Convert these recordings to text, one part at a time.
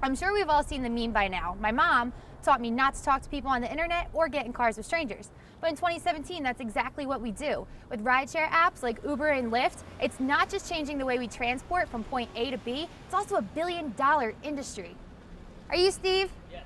I'm sure we've all seen the meme by now. My mom taught me not to talk to people on the internet or get in cars with strangers. But in 2017, that's exactly what we do. With rideshare apps like Uber and Lyft, it's not just changing the way we transport from point A to B, it's also a billion-dollar industry. Are you Steve? Yes.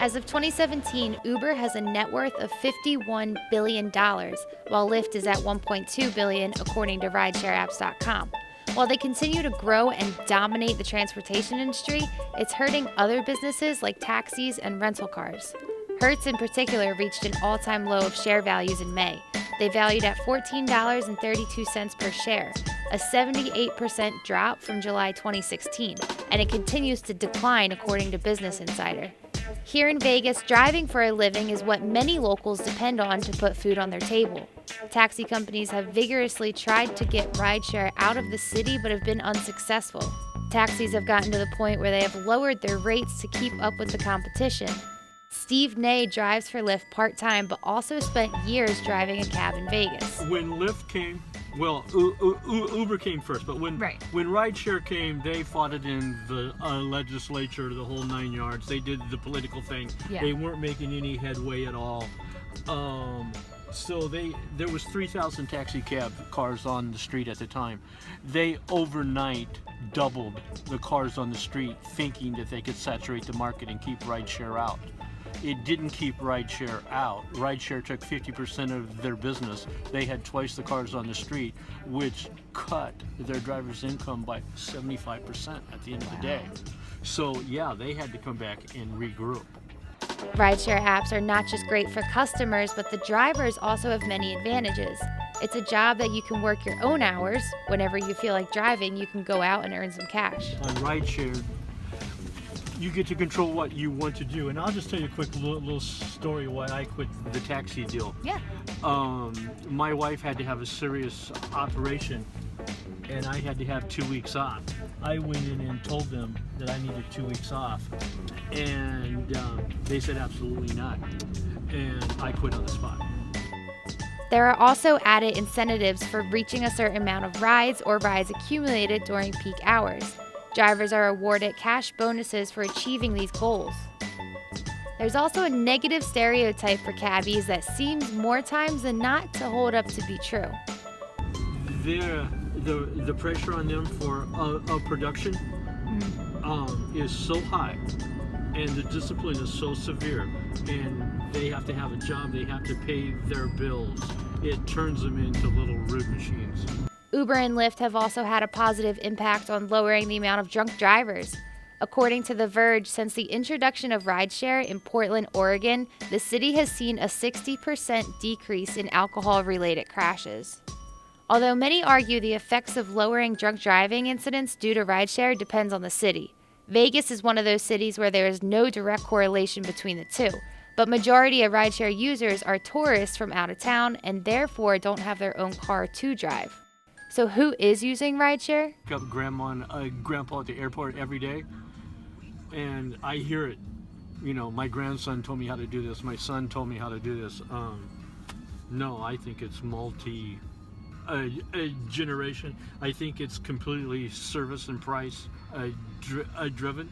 As of 2017, Uber has a net worth of $51 billion, while Lyft is at $1.2 billion, according to rideshareapps.com. While they continue to grow and dominate the transportation industry, it's hurting other businesses like taxis and rental cars. Hertz in particular reached an all-time low of share values in May. They valued at $14.32 per share, a 78% drop from July 2016, and it continues to decline according to Business Insider. Here in Vegas, driving for a living is what many locals depend on to put food on their table. Taxi companies have vigorously tried to get rideshare out of the city but have been unsuccessful. Taxis have gotten to the point where they have lowered their rates to keep up with the competition. Steve Ney drives for Lyft part-time but also spent years driving a cab in Vegas. When Lyft came, well, Uber came first, but when rideshare came, they fought it in the legislature, the whole 9 yards. They did the political thing. Yeah. They weren't making any headway at all. So there was 3,000 taxi cab cars on the street at the time. They overnight doubled the cars on the street, thinking that they could saturate the market and keep rideshare out. It didn't keep rideshare out. Rideshare took 50% of their business. They had twice the cars on the street, which cut their driver's income by 75% at the end of the day. So yeah, they had to come back and regroup. Rideshare apps are not just great for customers, but the drivers also have many advantages. It's a job that you can work your own hours. Whenever you feel like driving, you can go out and earn some cash. On rideshare, you get to control what you want to do. And I'll just tell you a quick little story why I quit the taxi deal. Yeah. My wife had to have a serious operation and I had to have 2 weeks off. I went in and told them that I needed 2 weeks off, and they said absolutely not, and I quit on the spot. There are also added incentives for reaching a certain amount of rides or rides accumulated during peak hours. Drivers are awarded cash bonuses for achieving these goals. There's also a negative stereotype for cabbies that seems more times than not to hold up to be true. The pressure on them for a production is so high, and the discipline is so severe, and they have to have a job, they have to pay their bills. It turns them into little road machines. Uber and Lyft have also had a positive impact on lowering the amount of drunk drivers. According to The Verge, since the introduction of rideshare in Portland, Oregon, the city has seen a 60% decrease in alcohol-related crashes. Although many argue the effects of lowering drunk driving incidents due to rideshare depends on the city. Vegas is one of those cities where there is no direct correlation between the two, but majority of rideshare users are tourists from out of town and therefore don't have their own car to drive. So who is using rideshare? Pick up grandma and grandpa at the airport every day, and I hear it. You know, my grandson told me how to do this, my son told me how to do this. No, I think it's generation. I think it's completely service and price driven.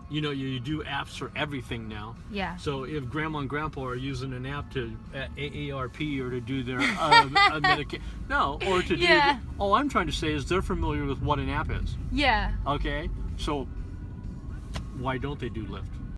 You know, you do apps for everything now. Yeah. So if grandma and grandpa are using an app to AARP or to do their medication, or to do. All I'm trying to say is they're familiar with what an app is. Yeah. Okay. So why don't they do Lyft?